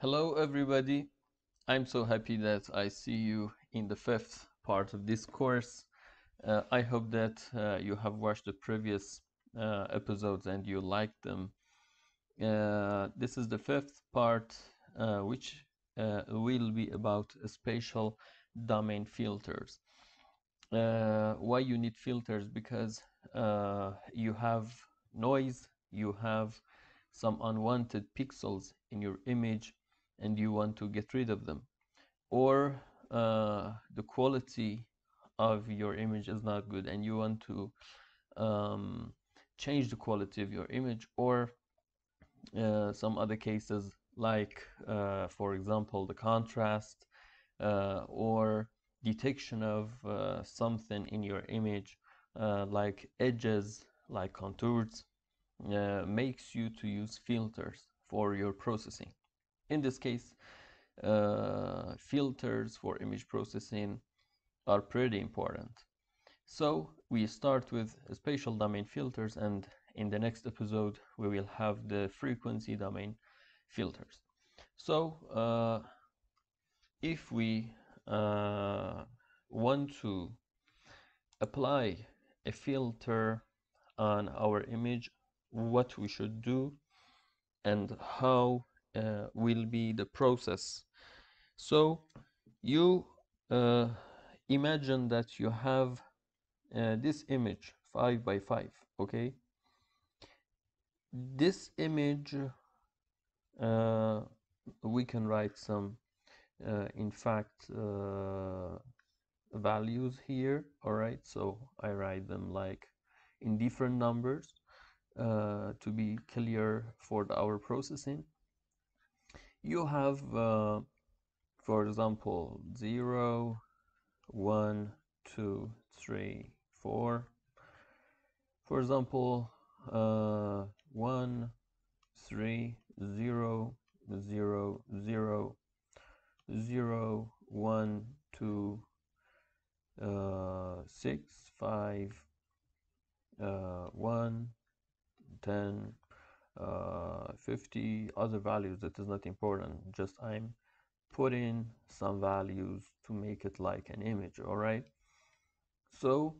Hello everybody. I'm so happy that I see you in the fifth part of this course. I hope that you have watched the previous episodes and you liked them. This is the fifth part, which will be about spatial domain filters. Why you need filters? Because you have noise, you have some unwanted pixels in your image and you want to get rid of them, or the quality of your image is not good and you want to um, change the quality of your image, or some other cases like for example the contrast or detection of something in your image, like edges, like contours, makes you to use filters for your processing. In this case, filters for image processing are pretty important. So we start with spatial domain filters, and in the next episode we will have the frequency domain filters. So if we want to apply a filter on our image, what we should do and how will be the process. So you imagine that you have this image 5 by 5, okay? This image, we can write some in fact values here. All right, so I write them like in different numbers to be clear for our processing. You have for example 0, 1, 2, 3, 4. For example 1, 3, 0, 0, 0, 0, 1, 2, 6, 5, 1, 10, 50, other values. That is not important, just I'm putting some values to make it like an image. All right, so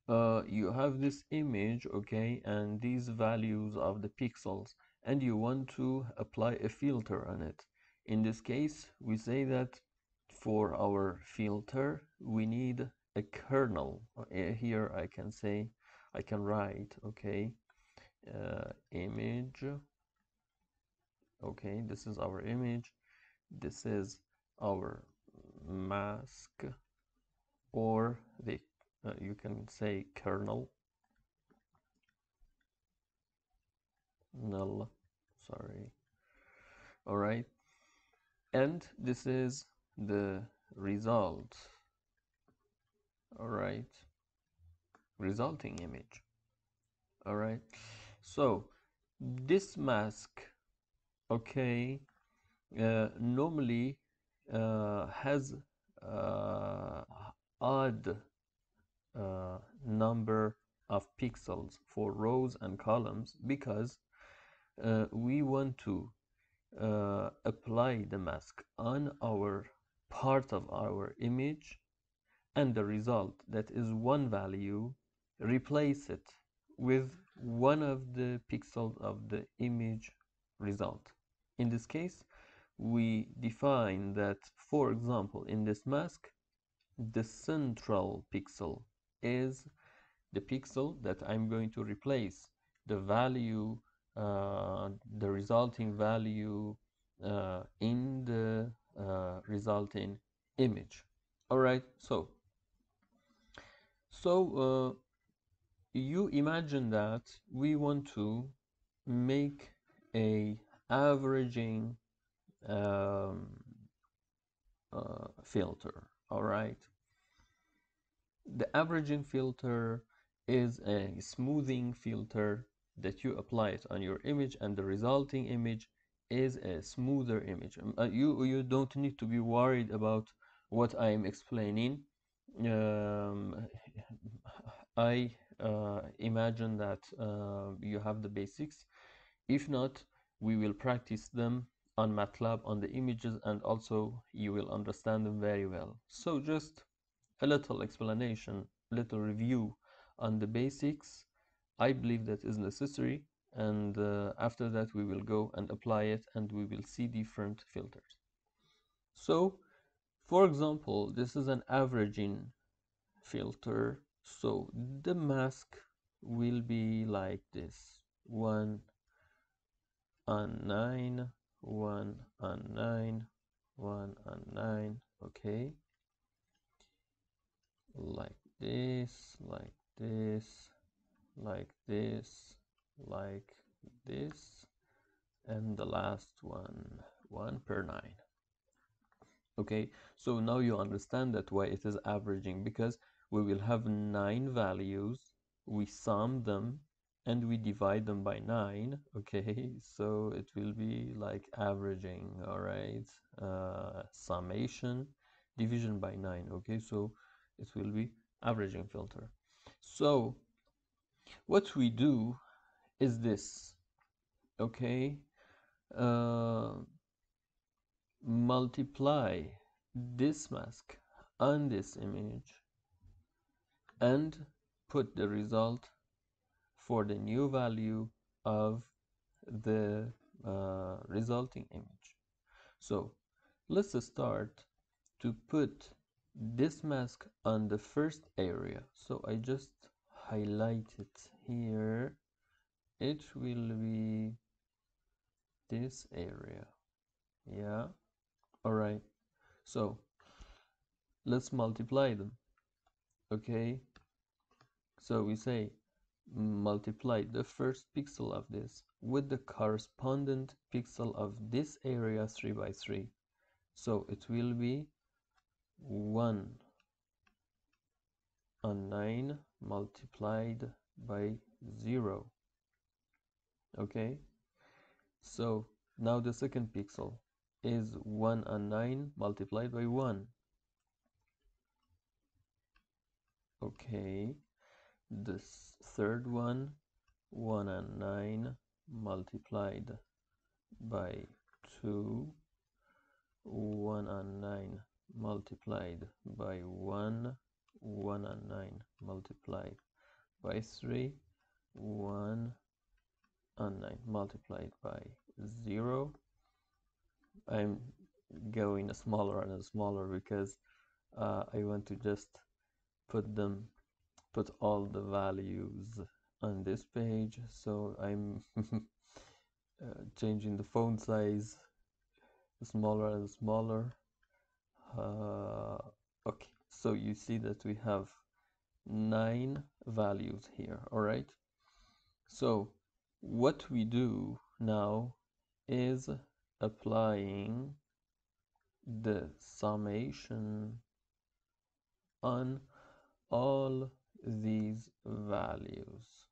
you have this image, okay, and these values of the pixels, and you want to apply a filter on it. In this case, we say that for our filter we need a kernel. Here I can say, I can write, okay, image, okay, this is our image, this is our mask, or the you can say kernel, null, sorry. All right, and this is the result. All right, resulting image. All right, so this mask, okay, normally has odd number of pixels for rows and columns, because we want to apply the mask on our part of our image, and the result, that is one value, replace it with one of the pixels of the image result. In this case, we define that, for example, in this mask, the central pixel is the pixel that I'm going to replace the value, the resulting value in the resulting image. All right, so you imagine that we want to make a averaging filter. All right, the averaging filter is a smoothing filter that you apply it on your image, and the resulting image is a smoother image. You don't need to be worried about what I am explaining. I imagine that you have the basics. If not, we will practice them on MATLAB on the images, and also you will understand them very well. So just a little explanation, little review on the basics. I believe that is necessary, and after that we will go and apply it and we will see different filters. So for example, this is an averaging filter, so the mask will be like this: 1 on 9, 1 on 9, 1 on 9, okay, like this, like this, like this, like this, and the last one, 1 per 9. Okay, so now you understand that why it is averaging, because we will have 9 values, we sum them and we divide them by 9. Okay, so it will be like averaging. All right, summation, division by 9. Okay, so it will be averaging filter. So what we do is this. Okay, uh, multiply this mask on this image and put the result for the new value of the resulting image. So let's start to put this mask on the first area. So I just highlight it here. It will be this area. Yeah, all right. So let's multiply them. Okay, so we say multiply the first pixel of this with the corresponding pixel of this area 3 by 3. So it will be 1 on 9 multiplied by 0. Okay, so now the second pixel is 1 on 9 multiplied by 1. Okay, this third one, 1 on 9 multiplied by 2, 1 on 9 multiplied by 1, 1 on 9 multiplied by 3, 1 on 9 multiplied by 0. I'm going smaller and smaller because I want to just put all the values on this page, so I'm changing the font size smaller and smaller. Okay, so you see that we have 9 values here. All right, so what we do now is applying the summation on all these values.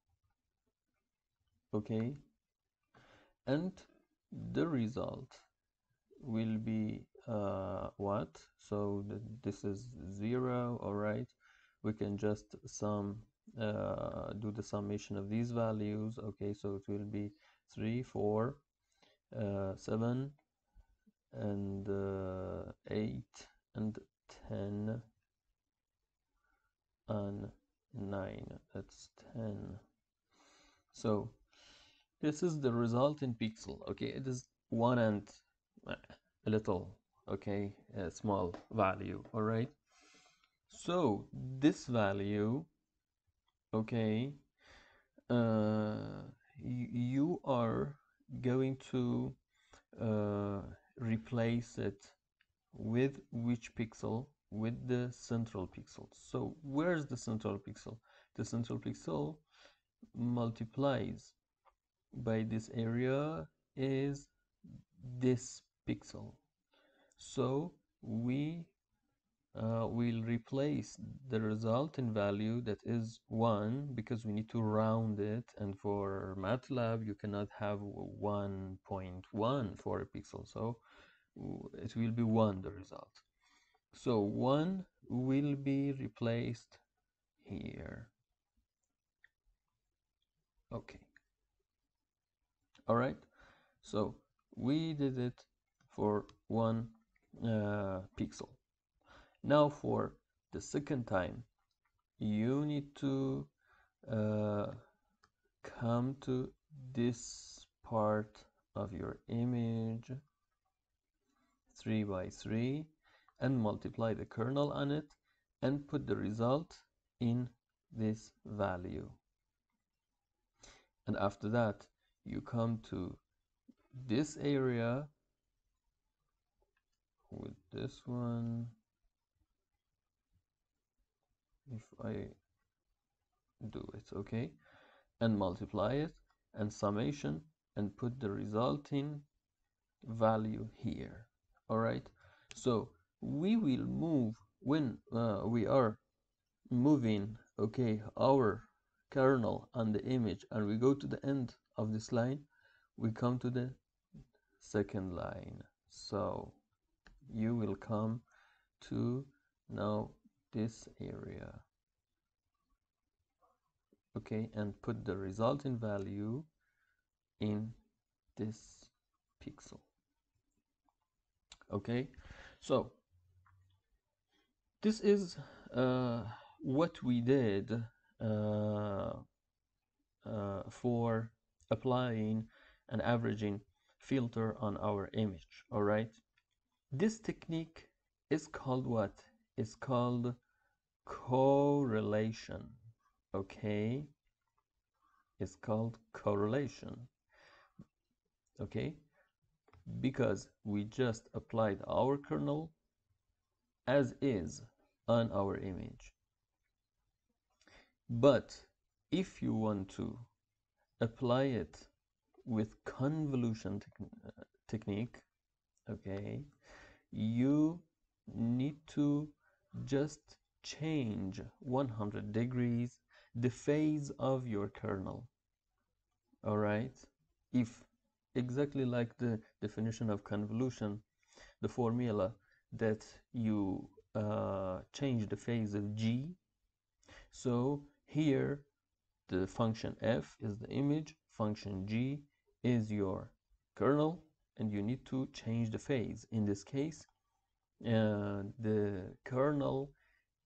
Okay, and the result will be what? So this is 0. All right, we can just do the summation of these values. Okay, so it will be 3, 4, 7, and 8, and 10 on 9. That's 10. So this is the result in pixel. Okay, it is 1 and a little, okay, a small value. All right, so this value, okay, you are going to replace it with which pixel? With the central pixel. So where's the central pixel? The central pixel multiplies by this area is this pixel. So we will replace the resulting value, that is 1, because we need to round it, and for MATLAB you cannot have 1.1 for a pixel, so it will be 1, the result. So 1 will be replaced here. Okay, all right, so we did it for 1 pixel. Now for the second time, you need to come to this part of your image 3 by 3 and multiply the kernel on it and put the result in this value. And after that, you come to this area with this one. If I do it, okay, and multiply it and summation and put the resulting value here. All right, so we will move when we are moving, okay, our kernel on the image and we go to the end of this line, we come to the second line. So you will come to now this area, okay, and put the resulting value in this pixel. Okay, so this is what we did for applying an averaging filter on our image. All right, this technique is called what? It's called correlation. Okay, it's called correlation. Okay, because we just applied our kernel as is on our image. But if you want to apply it with convolution technique, okay, you need to just change 100 degrees the phase of your kernel. All right, if exactly like the definition of convolution, the formula that you change the phase of g. So here the function f is the image, function g is your kernel, and you need to change the phase. In this case, the kernel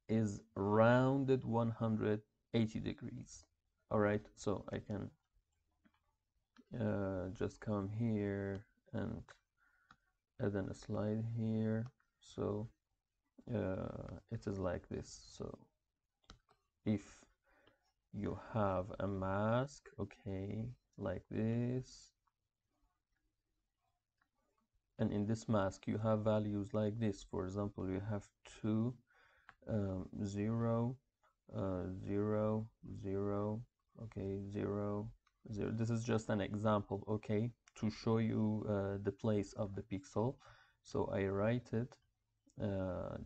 is rounded 180 degrees. All right, so I can just come here and add in a slide here. So it is like this. So if you have a mask, okay, like this, and in this mask you have values like this. For example, you have 2 0 0 0, okay, 0 0. This is just an example, okay, to show you the place of the pixel. So I write it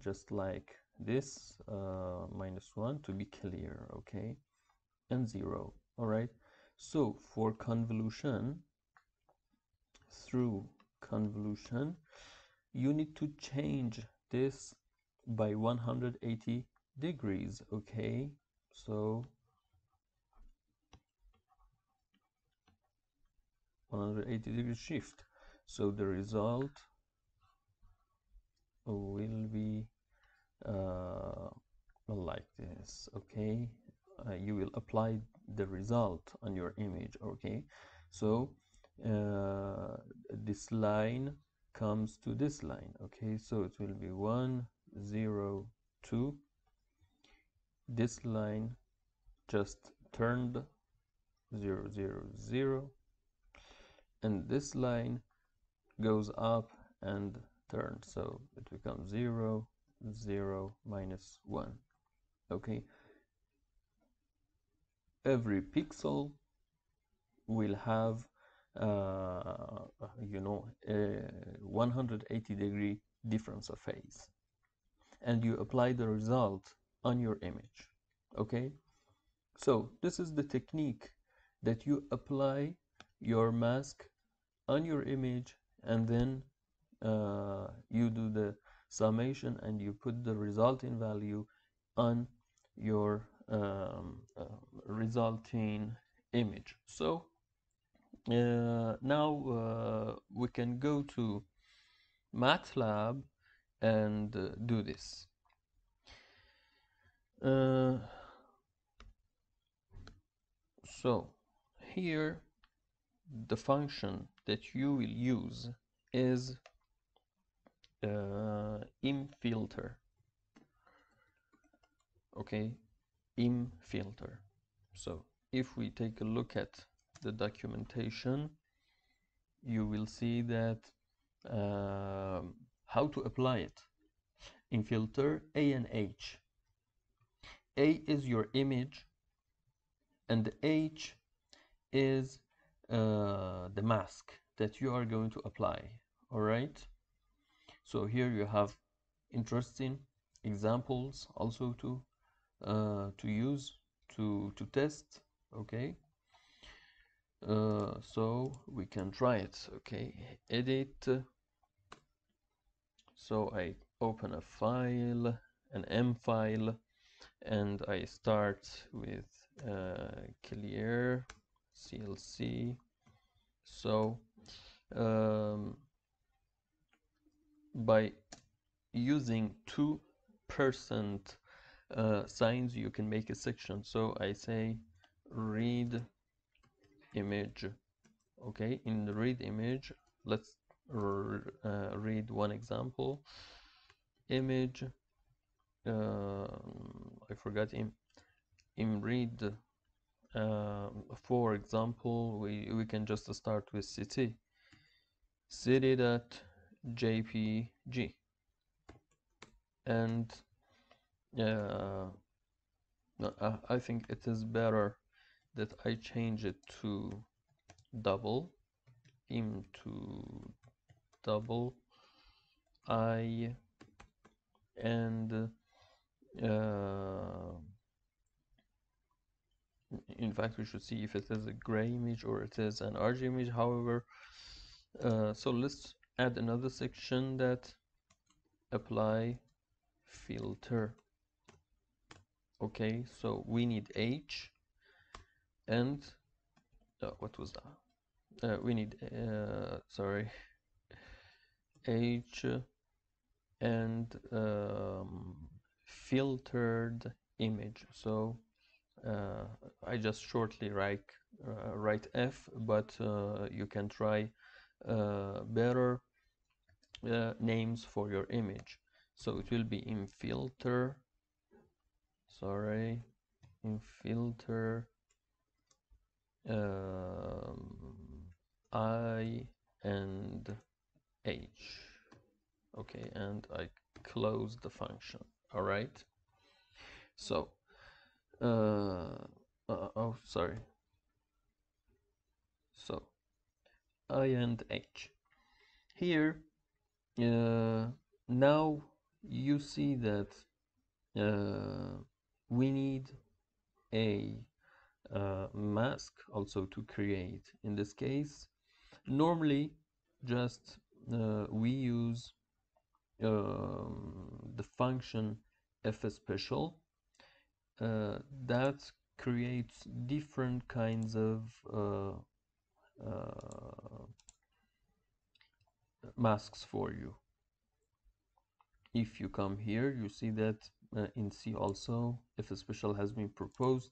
just like this, -1 to be clear, okay, and 0. All right, so for convolution, through convolution, you need to change this by 180 degrees, okay, so 180 degree shift. So the result will be like this, okay. You will apply the result on your image, okay. So this line comes to this line, okay, so it will be 1 0 2. This line just turned 0 0 0, and this line goes up and turns, so it becomes 0 0 -1. Okay, every pixel will have you know, a 180 degree difference of phase, and you apply the result on your image. Okay, so this is the technique that you apply your mask on your image, and then you do the summation and you put the resulting value on your resulting image. So now we can go to MATLAB and do this. So here the function that you will use is imFilter. Okay, imFilter. So if we take a look at the documentation, you will see that how to apply it. imFilter A and H. A is your image and H is the mask that you are going to apply. All right, so here you have interesting examples also to use to test. Okay, so we can try it. Okay, edit. So I open a file, an M file, and I start with clear CLC. So by using 2% signs, you can make a section. So I say read image. Okay, in the read image, let's read one example. Image, I forgot in read. For example, we can just start with city.jpg, and I think it is better that I change it to double, into double I, and in fact we should see if it is a gray image or it is an RG image. However, so let's add another section that apply filter. Okay, so we need H and what was that? We need sorry, H and filtered image. So I just shortly write F, but you can try better names for your image. So it will be in filter, sorry, in filter I and H. Okay, and I close the function. All right, so oh sorry, so I and H here. Now you see that we need a mask also to create. In this case, normally just we use the function Spatial that creates different kinds of masks for you. If you come here, you see that in C also Spatial has been proposed,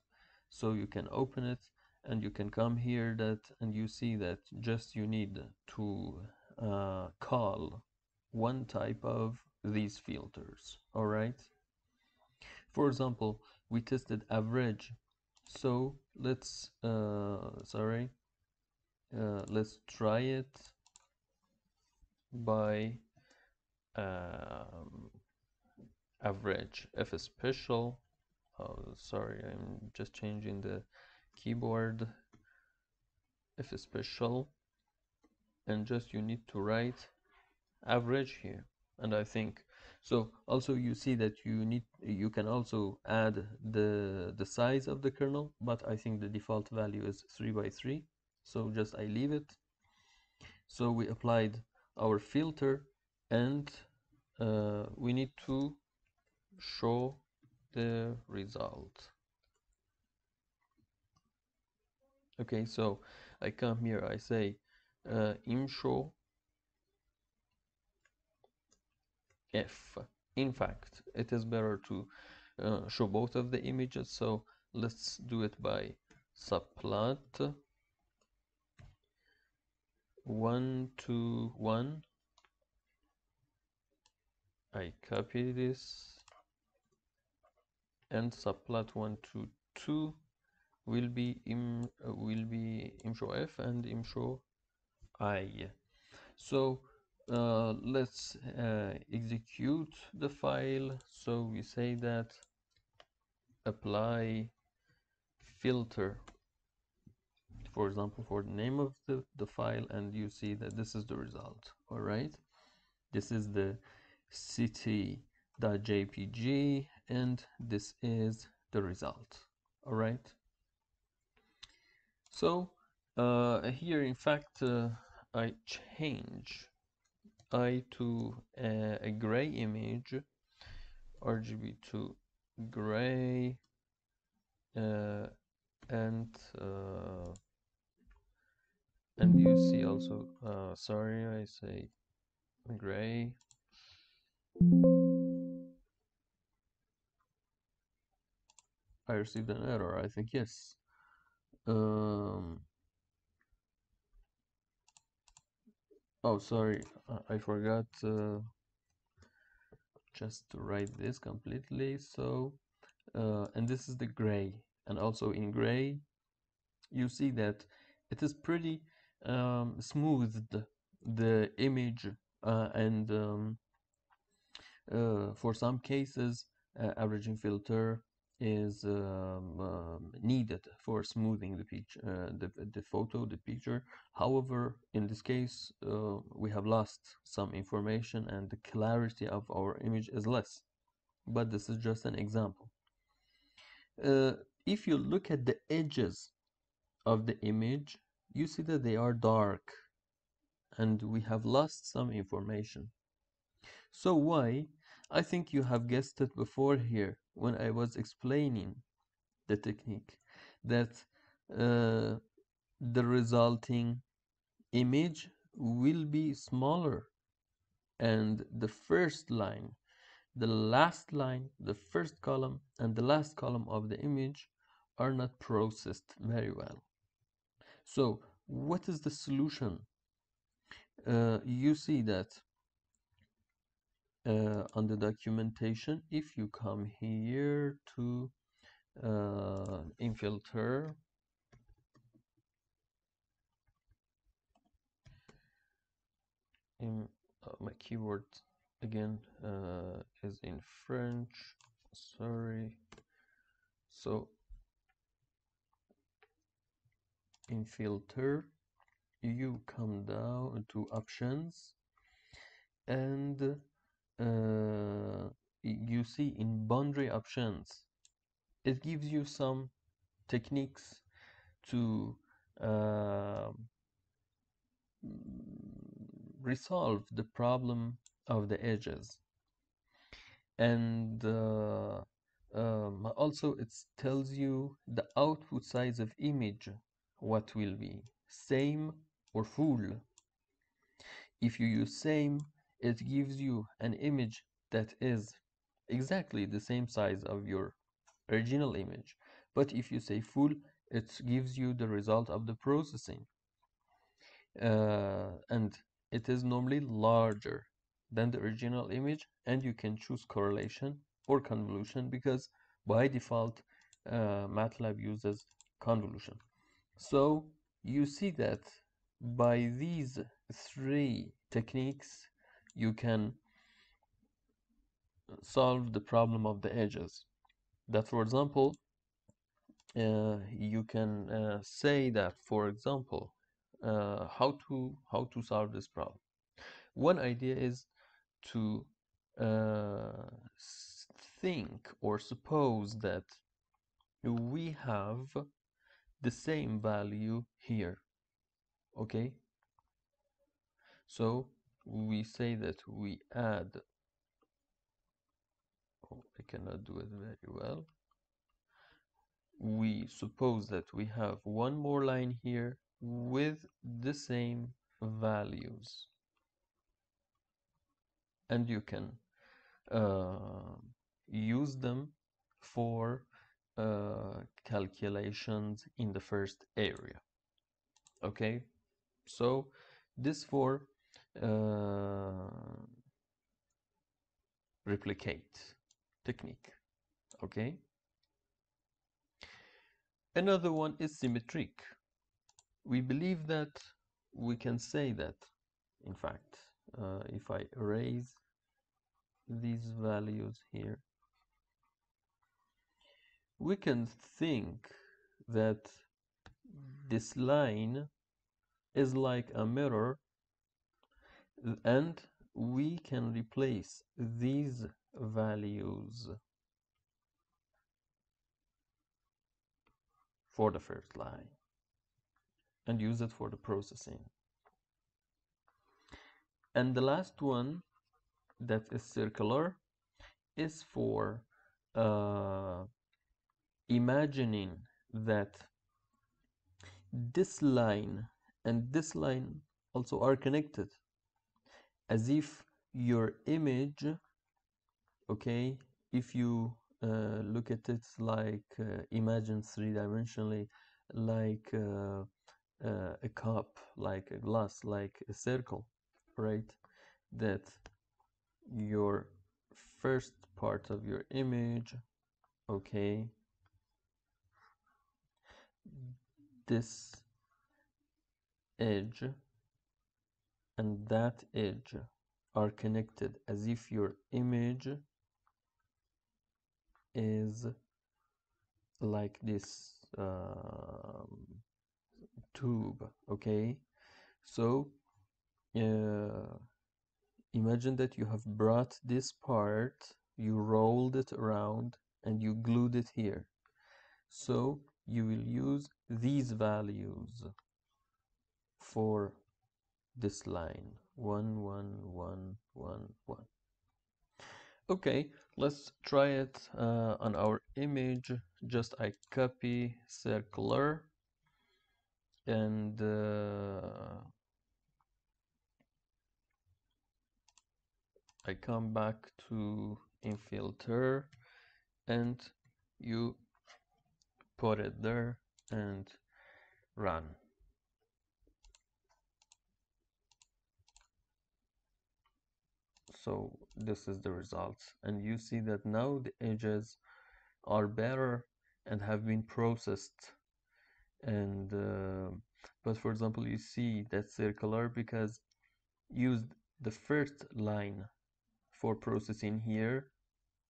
so you can open it and you can come here that and you see that just you need to call one type of these filters. All right, for example, we tested average, so let's let's try it by average Spatial. Oh, sorry, I'm just changing the keyboard. Spatial, and just you need to write average here, and I think so. Also, you see that you can also add the size of the kernel, but I think the default value is 3 by 3, so just I leave it. So we applied our filter, and we need to show the result. Okay, so I come here, I say imshow In fact, it is better to show both of the images, so let's do it by subplot 1 to 1. I copy this, and subplot 1 to 2 will be imshow f and imshow I. So let's execute the file. So we say that apply filter, for example, for the name of the file, and you see that this is the result. All right, this is the city.jpg, and this is the result. All right, so here in fact I change I to a gray image, RGB to gray, uh, and you see also, sorry, I say gray. I received an error, I think, yes. Oh, sorry, I forgot just to write this completely. So, and this is the gray, and also in gray, you see that it is pretty smoothed, the image, and for some cases, averaging filter is needed for smoothing the picture, the photo, the picture. However, in this case, we have lost some information and the clarity of our image is less. But this is just an example. If you look at the edges of the image, you see that they are dark and we have lost some information. So why? I think you have guessed it before here when I was explaining the technique, that the resulting image will be smaller, and the first line, the last line, the first column, and the last column of the image are not processed very well. So what is the solution? You see that on the documentation, if you come here to in filter, in my keyboard again is in French, sorry. So in filter, you come down to options, and you see in boundary options, it gives you some techniques to resolve the problem of the edges. And also it tells you the output size of image, what will be, same or full. If you use same, it gives you an image that is exactly the same size of your original image. But if you say full, it gives you the result of the processing. And it is normally larger than the original image, and you can choose correlation or convolution, because by default MATLAB uses convolution. So you see that by these three techniques you can solve the problem of the edges. That, for example, you can say that, for example, how to solve this problem. One idea is to think or suppose that we have the same value here. Okay, so we say that we add, oh, I cannot do it very well. We suppose that we have one more line here with the same values, and you can uh, use them for calculations in the first area. Okay, so this for uh, replicate technique. Okay, another one is symmetric. We believe that we can say that, in fact, if I erase these values here, we can think that this line is like a mirror, and we can replace these values for the first line and use it for the processing. And the last one, that is circular, is for uh, imagining that this line and this line also are connected, as if your image, okay, if you look at it like imagine three-dimensionally, like a cup, like a glass, like a circle, right? That your first part of your image, okay, this edge and that edge are connected, as if your image is like this tube. Okay, so imagine that you have brought this part, you rolled it around, and you glued it here. So you will use these values for this line, 1 1 1 1 1. Okay, let's try it on our image. Just I copy circular and I come back to infilter and you put it there and run. So this is the results, and you see that now the edges are better and have been processed. And but for example, you see that circular because used the first line for processing here.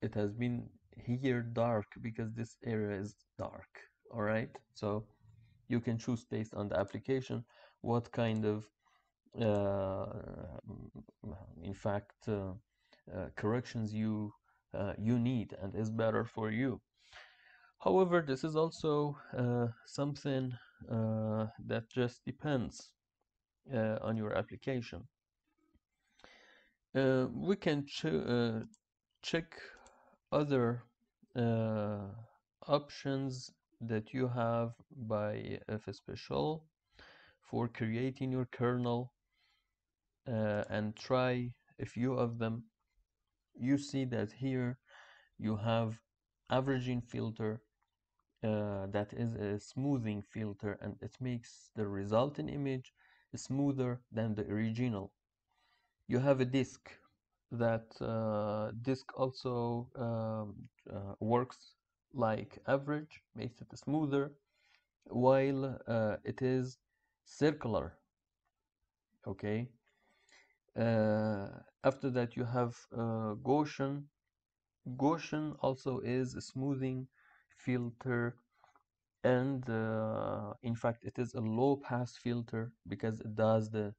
It has been here dark because this area is dark. All right, so you can choose based on the application what kind of in fact corrections you need and is better for you. However, this is also something that just depends on your application. We can check other options that you have by Spatial for creating your kernel and try a few of them. You see that here you have averaging filter, that is a smoothing filter, and it makes the resulting image smoother than the original. You have a disk. That disk also works like average, makes it smoother, while it is circular. Okay. After that you have Gaussian. Gaussian also is a smoothing filter, and in fact it is a low pass filter because it does the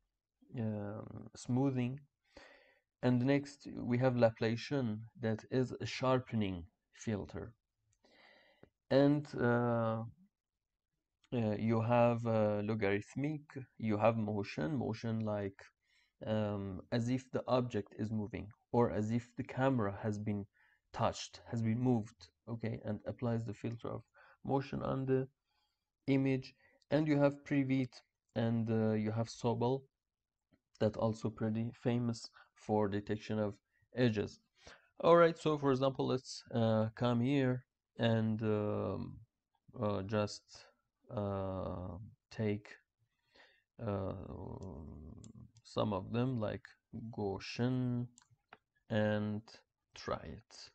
smoothing. And next we have Laplacian, that is a sharpening filter. And you have logarithmic, you have motion like as if the object is moving, or as if the camera has been touched, has been moved, okay, and applies the filter of motion on the image. And you have Prevet, and you have Sobel, that also pretty famous for detection of edges. All right, so for example, let's come here and just uh, take uh, some of them like Gaussian and try it.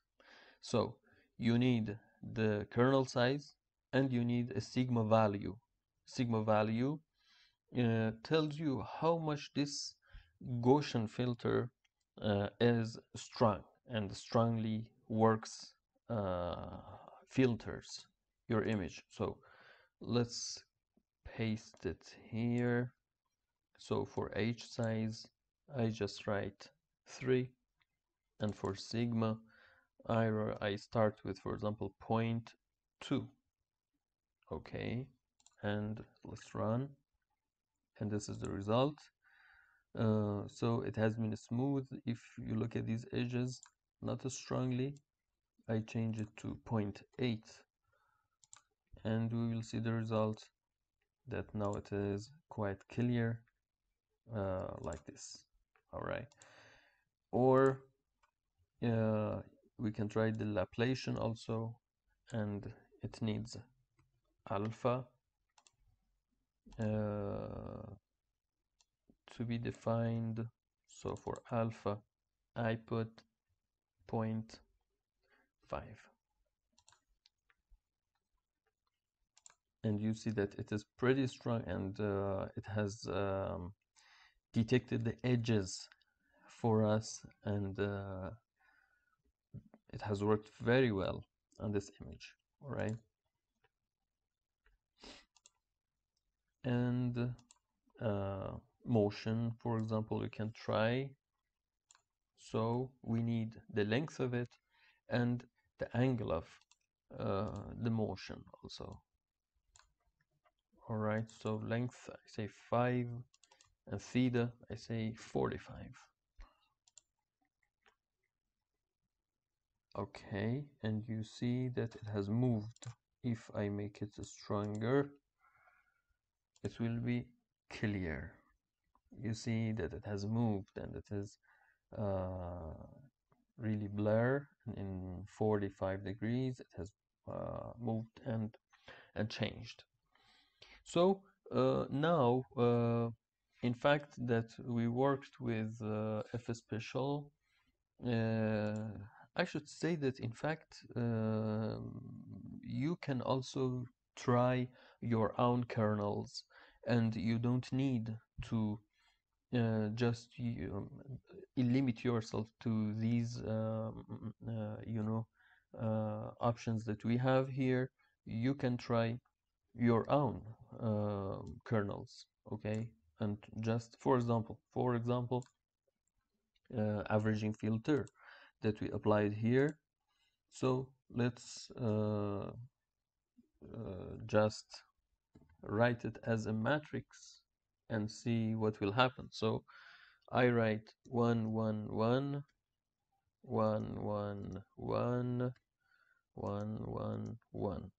So you need the kernel size and you need a sigma value. Sigma value tells you how much this Gaussian filter is strong and strongly works, filters your image. So let's paste it here. So for H size, I just write 3, and for sigma, I start with, for example, 0.2. Okay, and let's run, and this is the result. So it has been smooth. If you look at these edges, not as strongly. I change it to 0.8, and we will see the result that now it is quite clear, like this. All right, or we can try the Laplacian also, and it needs alpha to be defined. So for alpha, I put 0.5, and you see that it is pretty strong, and it has detected the edges for us, and it has worked very well on this image. All right, and motion, for example, we can try. So we need the length of it and the angle of the motion also. All right, so length I say 5, and theta I say 45. Okay, and you see that it has moved. If I make it stronger, it will be clear. You see that it has moved, and it is really blur in 45 degrees. It has moved and changed. So now, in fact, that we worked with Spatial, I should say that in fact you can also try your own kernels, and you don't need to just limit yourself to these options that we have here. You can try your own kernels, okay? And just for example, averaging filter that we applied here. So let's just write it as a matrix and see what will happen. So I write 1 1 1 1 1 1 1 1 1,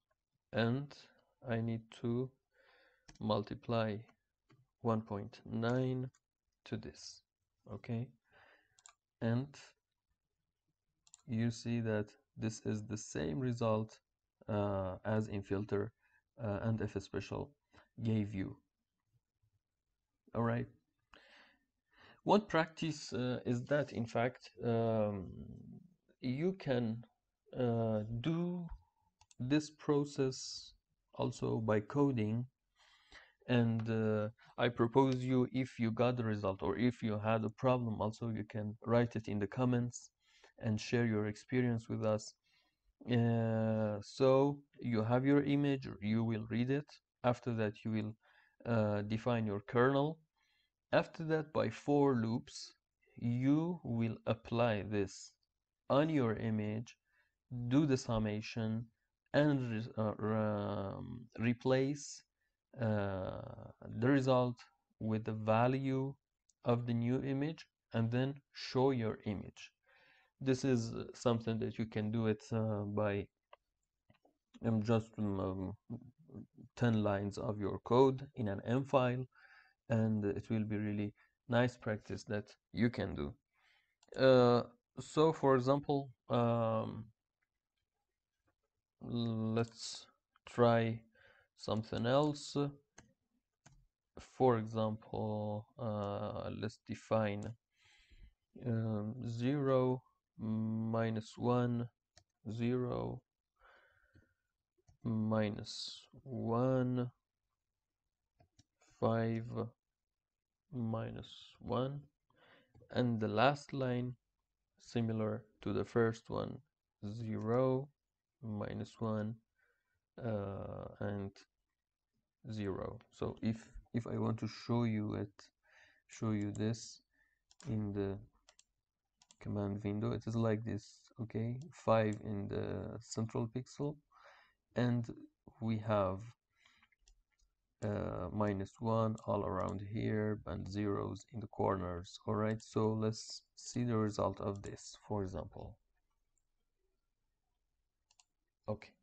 and I need to multiply 1.9 to this. Okay, and you see that this is the same result as in filter and if special gave you. All right, one practice is that in fact you can do this process also by coding, and I propose you, if you got the result or if you had a problem, also you can write it in the comments and share your experience with us. So you have your image, you will read it. After that you will define your kernel. After that, by for loops, you will apply this on your image, do the summation, and replace the result with the value of the new image, and then show your image. This is something that you can do it by just 10 lines of your code in an M file, and it will be really nice practice that you can do. So for example, let's try something else. For example, let's define 0 minus 1, 0 minus 1, 5 minus 1, and the last line similar to the first one, 0 minus 1 and 0. So if I want to show you this in the command window, it is like this. Okay, 5 in the central pixel, and we have minus 1 all around here and zeros in the corners. All right, so let's see the result of this, for example. Okay,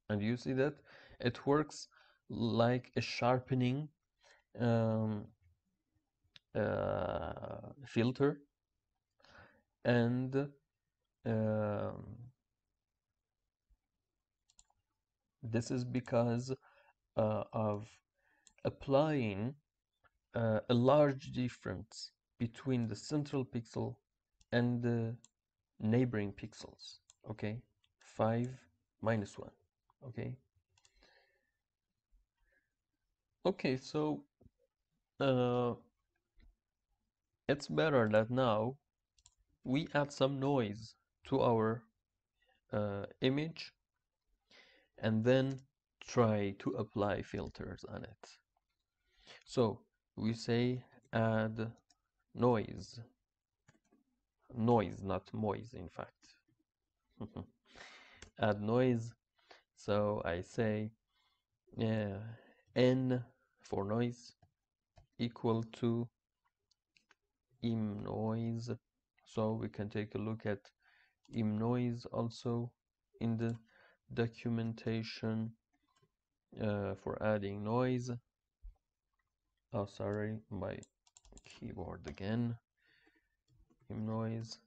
and you see that it works like a sharpening um, filter, and this is because of applying a large difference between the central pixel and the neighboring pixels. Okay, 5 minus 1. Okay, okay, so uh, it's better that now we add some noise to our image and then try to apply filters on it. So we say add noise, not noise, in fact. Add noise. So I say n for noise equal to im noise. So we can take a look at im noise also in the documentation for adding noise. Oh, sorry, my keyboard again. Im noise.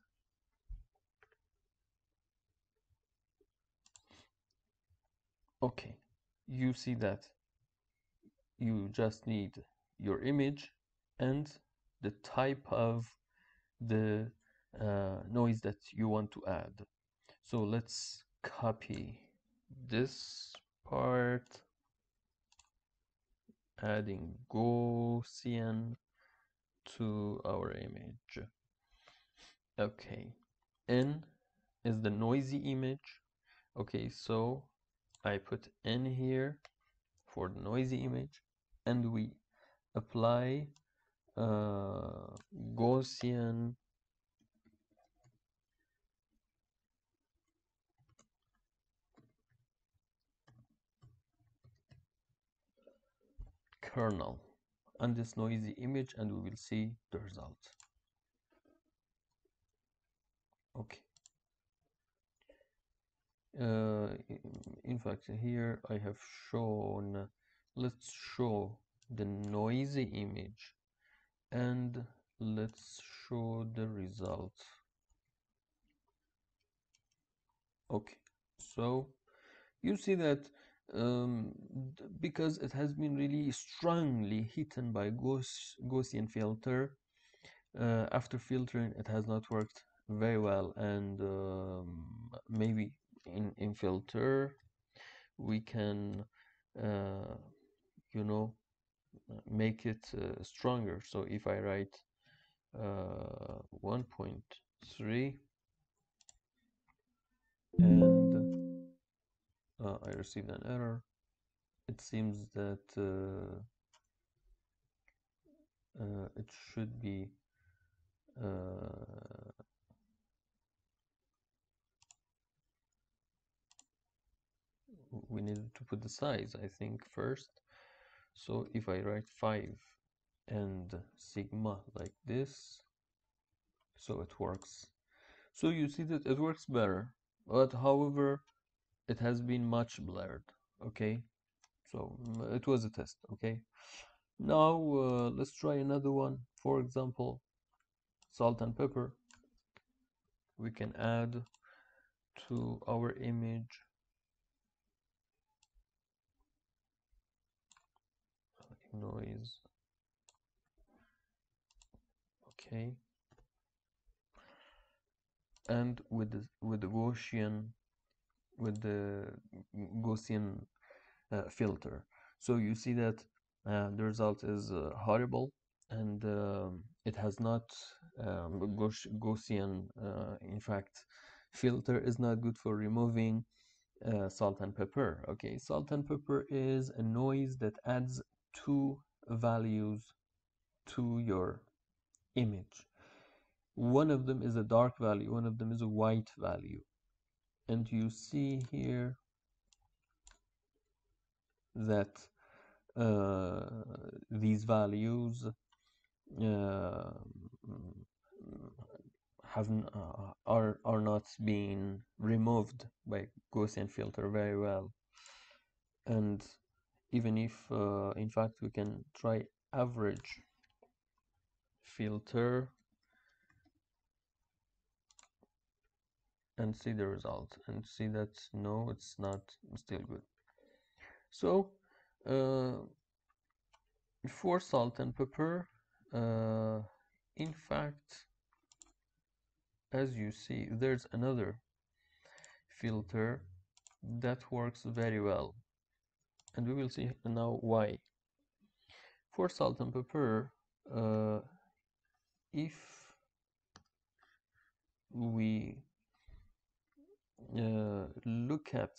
Okay, you see that you just need your image and the type of the noise that you want to add. So let's copy this part, adding Gaussian to our image. Okay, N is the noisy image. Okay, so I put N here for the noisy image, and we apply Gaussian kernel on this noisy image, and we will see the result. Okay. In fact, here I have shown, let's show the noisy image and let's show the result. Okay, so you see that because it has been really strongly hidden by Gaussian filter, after filtering it has not worked very well, and maybe in filter we can you know make it stronger. So if I write 1.3 and I received an error, it seems that it should be we needed to put the size, I think, first. So if I write 5 and sigma like this, so it works. So you see that it works better, but however it has been much blurred. Okay, so it was a test. Okay, now let's try another one. For example, salt and pepper. we can add to our image noise. Okay, and with the Gaussian filter. So you see that the result is horrible, and it has not Gaussian. In fact, filter is not good for removing salt and pepper. Okay, salt and pepper is a noise that adds two values to your image. One of them is a dark value, one of them is a white value. And you see here that these values uh, are not being removed by Gaussian filter very well. And even if in fact we can try average filter and see the result and see that no, it's not still good. So for salt and pepper, in fact, as you see, there's another filter that works very well, and we will see now why. For salt and pepper, if we look at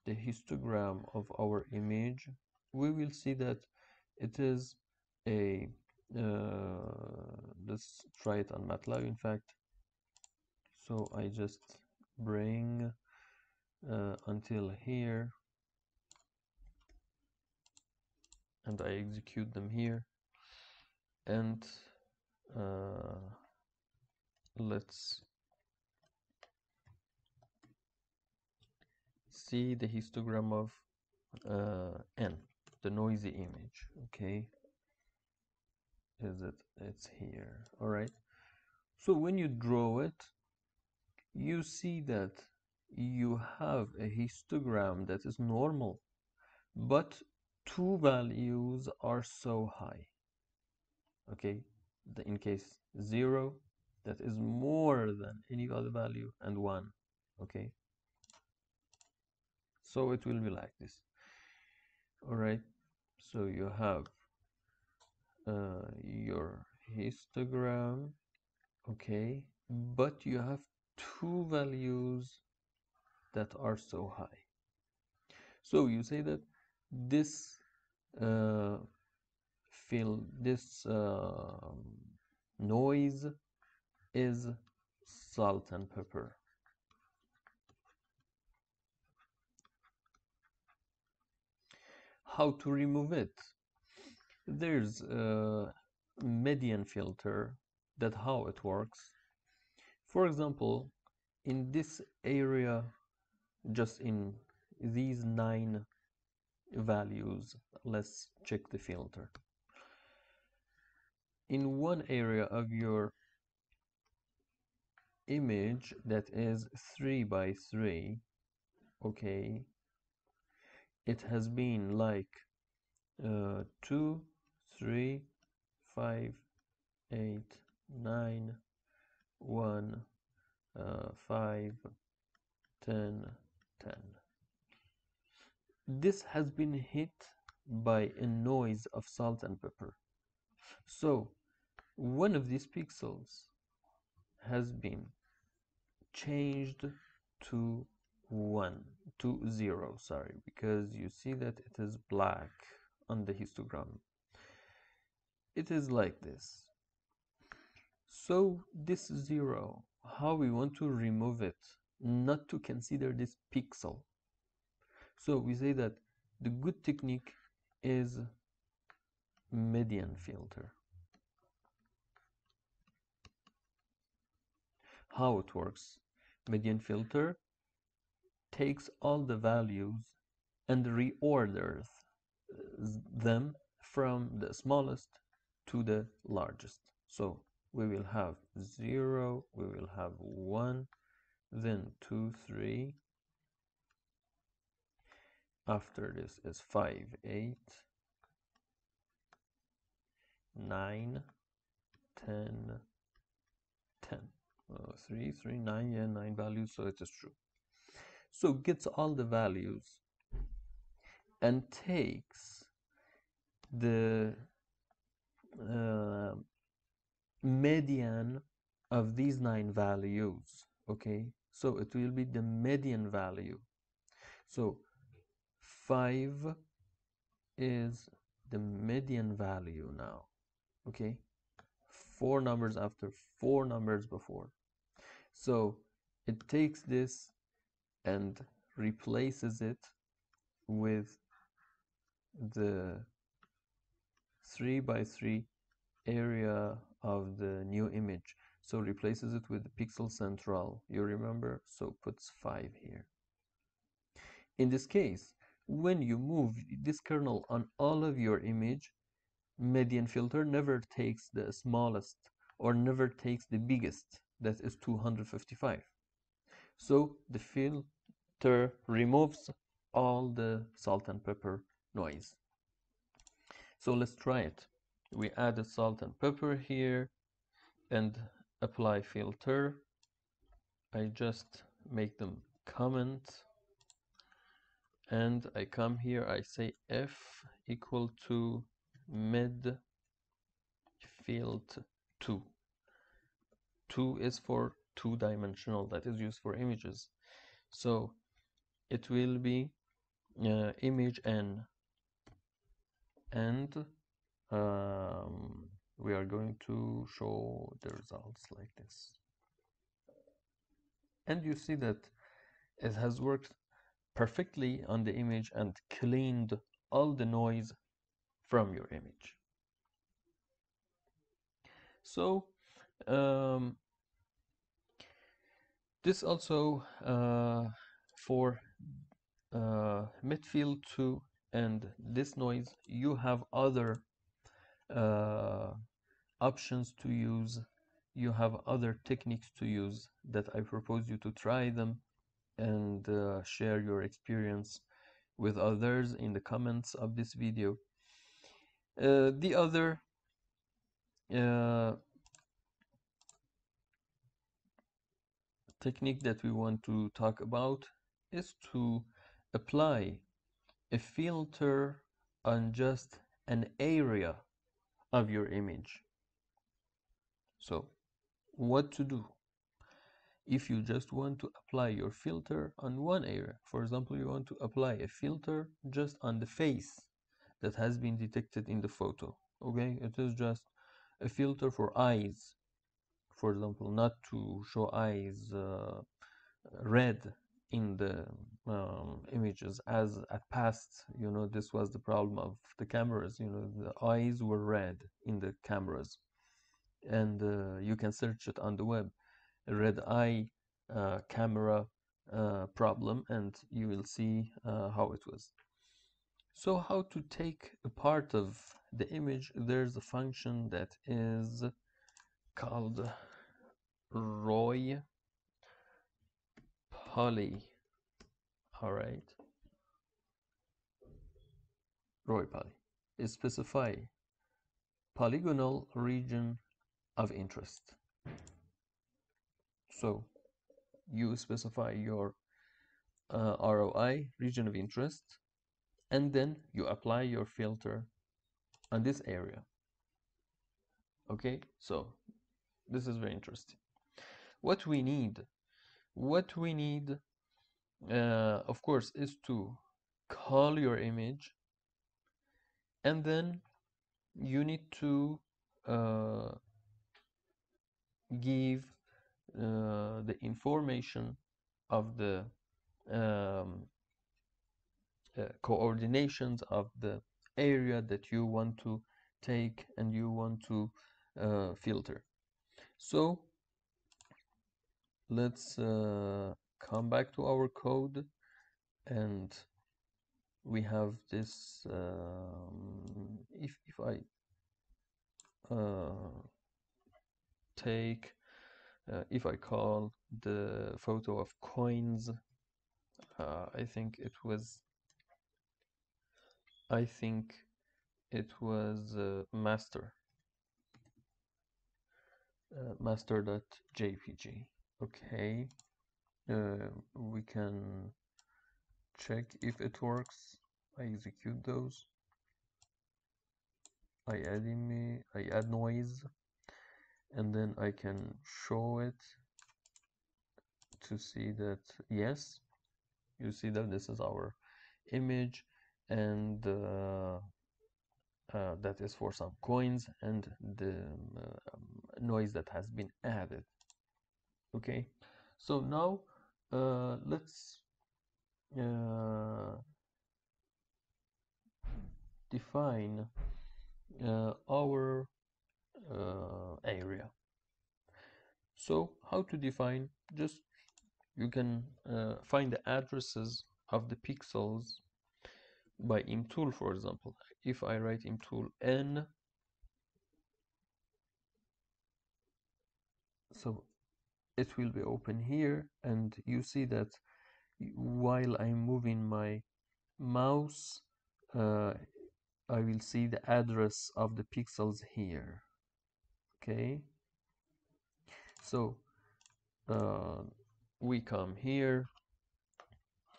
the histogram of our image, we will see that it is a let's try it on MATLAB. In fact, so I just bring until here and I execute them here, and let's see the histogram of n, the noisy image. Okay, it's here. All right, so when you draw it, you see that you have a histogram that is normal, but two values are so high. Okay, in case 0, that is more than any other value, and 1. Okay, so it will be like this. All right, so you have your histogram. Okay, but you have two values that are so high. So you say that this uh, this noise is salt and pepper. How to remove it? There's a median filter. That how it works. For example, in this area, just in these 9 values, let's check the filter. In one area of your image that is 3 by 3, okay, it has been like 2, 3, 5, 8, 9, 1, 5, 10, 10. This has been hit by a noise of salt and pepper. So one of these pixels has been changed to 0, sorry, because you see that it is black on the histogram. It is like this. So this 0, how we want to remove it, not to consider this pixel. So we say that the good technique is median filter. How it works? Median filter takes all the values and reorders them from the smallest to the largest. So we will have 0, we will have 1, then 2, 3. After this is 5, 8, 9, 10, 10. 3, 3, 9, yeah, 9 values, so it is true. So gets all the values and takes the median of these 9 values. Okay, so it will be the median value. So 5 is the median value now. Okay, 4 numbers after 4 numbers before. So it takes this and replaces it with the 3 by 3 area of the new image. So replaces it with the pixel central, you remember? So puts 5 here. In this case, when you move this kernel on all of your image, median filter never takes the smallest or never takes the biggest, that is 255. So the filter removes all the salt and pepper noise. So let's try it. We added salt and pepper here and apply filter. I just make them comment and I come here, I say f equal to med field 2. 2 is for two-dimensional, that is used for images. So it will be image n, and we are going to show the results like this. And you see that it has worked perfectly on the image and cleaned all the noise from your image. So this also for midfield 2 and this noise, you have other options to use, you have other techniques to use that I propose you to try them and share your experience with others in the comments of this video. The other technique that we want to talk about is to apply a filter on just an area of your image. So what to do if you just want to apply your filter on one area? For example, you want to apply a filter just on the face that has been detected in the photo. Okay, it is just a filter for eyes, for example, not to show eyes red in the images as at past. You know, this was the problem of the cameras. You know, the eyes were red in the cameras, and you can search it on the web, red eye camera problem, and you will see how it was. So how to take a part of the image? There's a function that is called Roy Poly. All right, Roy Poly is specify polygonal region of interest. So you specify your ROI, region of interest, and then you apply your filter on this area. Okay, so this is very interesting. What we need, of course, is to call your image, and then you need to give the information of the coordinations of the area that you want to take and you want to filter. So let's come back to our code, and we have this if I take, if I call the photo of coins, I think it was master master.jpg. Okay, we can check if it works. I execute those. I add noise, and then I can show it to see that yes, you see that this is our image, and that is for some coins and the noise that has been added. Okay, so now let's define our area. So how to define? Just you can find the addresses of the pixels by imtool, for example. If I write imtool n, so it will be open here, and you see that while I'm moving my mouse, I will see the address of the pixels here. Okay, so we come here,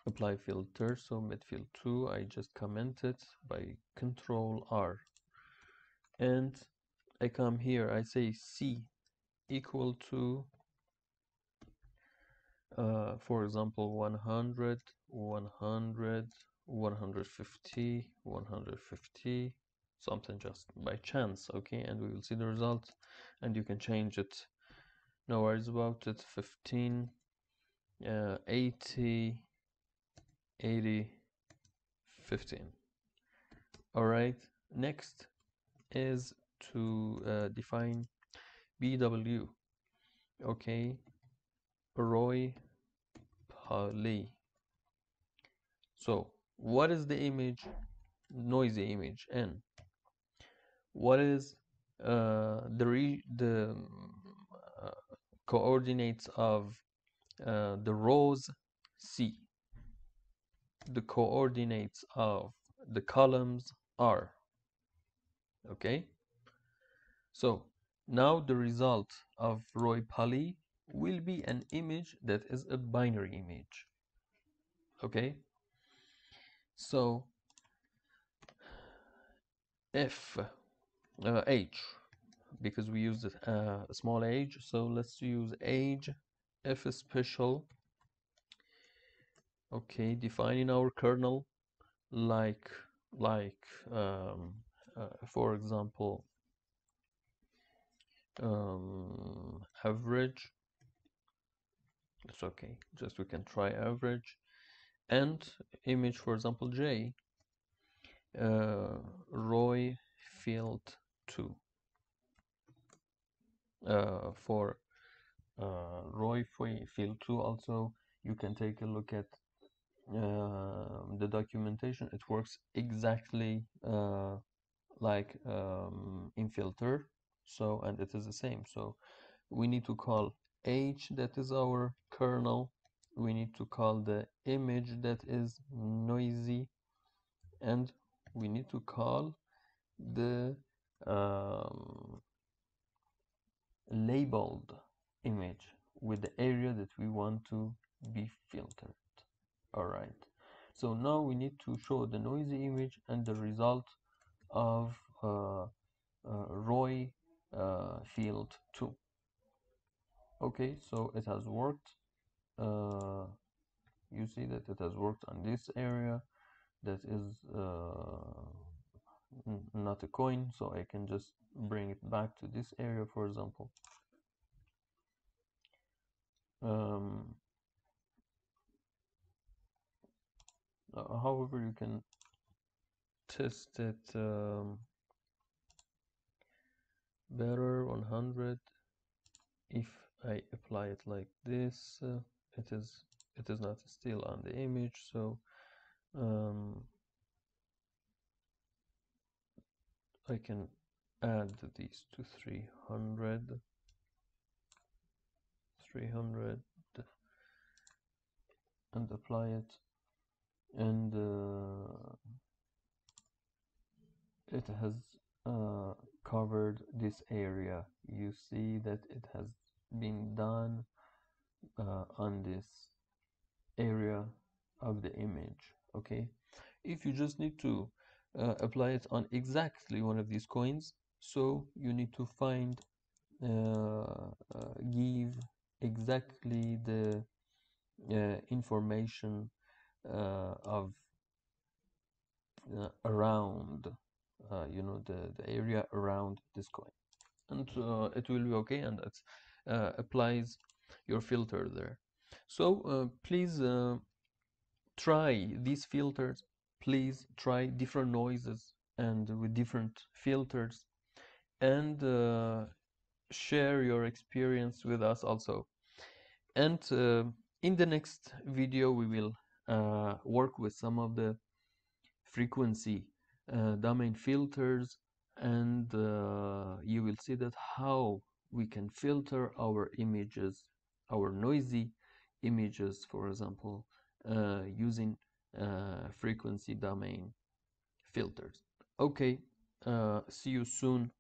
apply filter, so midfield 2, I just comment it by Control R, and I come here, I say C equal to for example 100, 100, 150, 150, something just by chance. Okay, and we will see the result, and you can change it, no worries about it. 15, 80, 80, 15. All right, next is to define BW. Okay, Roy Pali. So what is the image? Noisy image. N. What is the coordinates of the rows? C. The coordinates of the columns are. Okay, so now the result of Roy Pali will be an image that is a binary image. Okay, so if age, because we used a small age, so let's use age. If special. Okay, defining our kernel like for example average. It's okay, just we can try average. And image, for example, J, Roy field 2. For Roy field 2 also, you can take a look at the documentation. It works exactly like in filter, so, and it is the same. So we need to call H, that is our kernel. We need to call the image, that is noisy, and we need to call the labeled image with the area that we want to be filtered. All right, so now we need to show the noisy image and the result of Roy field 2. Okay, so it has worked. You see that it has worked on this area that is not a coin, so I can just bring it back to this area, for example. However, you can test it better. 100. If I apply it like this, it is not still on the image, so I can add these to 300. 300 and apply it, and it has covered this area. You see that it has been done on this area of the image. Okay, if you just need to apply it on exactly one of these coins, so you need to find give exactly the information of around the area around this coin, and it will be okay, and it applies your filter there. So please try these filters, please try different noises and with different filters, and share your experience with us also. And in the next video we will work with some of the frequency domain filters, and you will see that how we can filter our images, our noisy images, for example, using frequency domain filters. Okay, see you soon.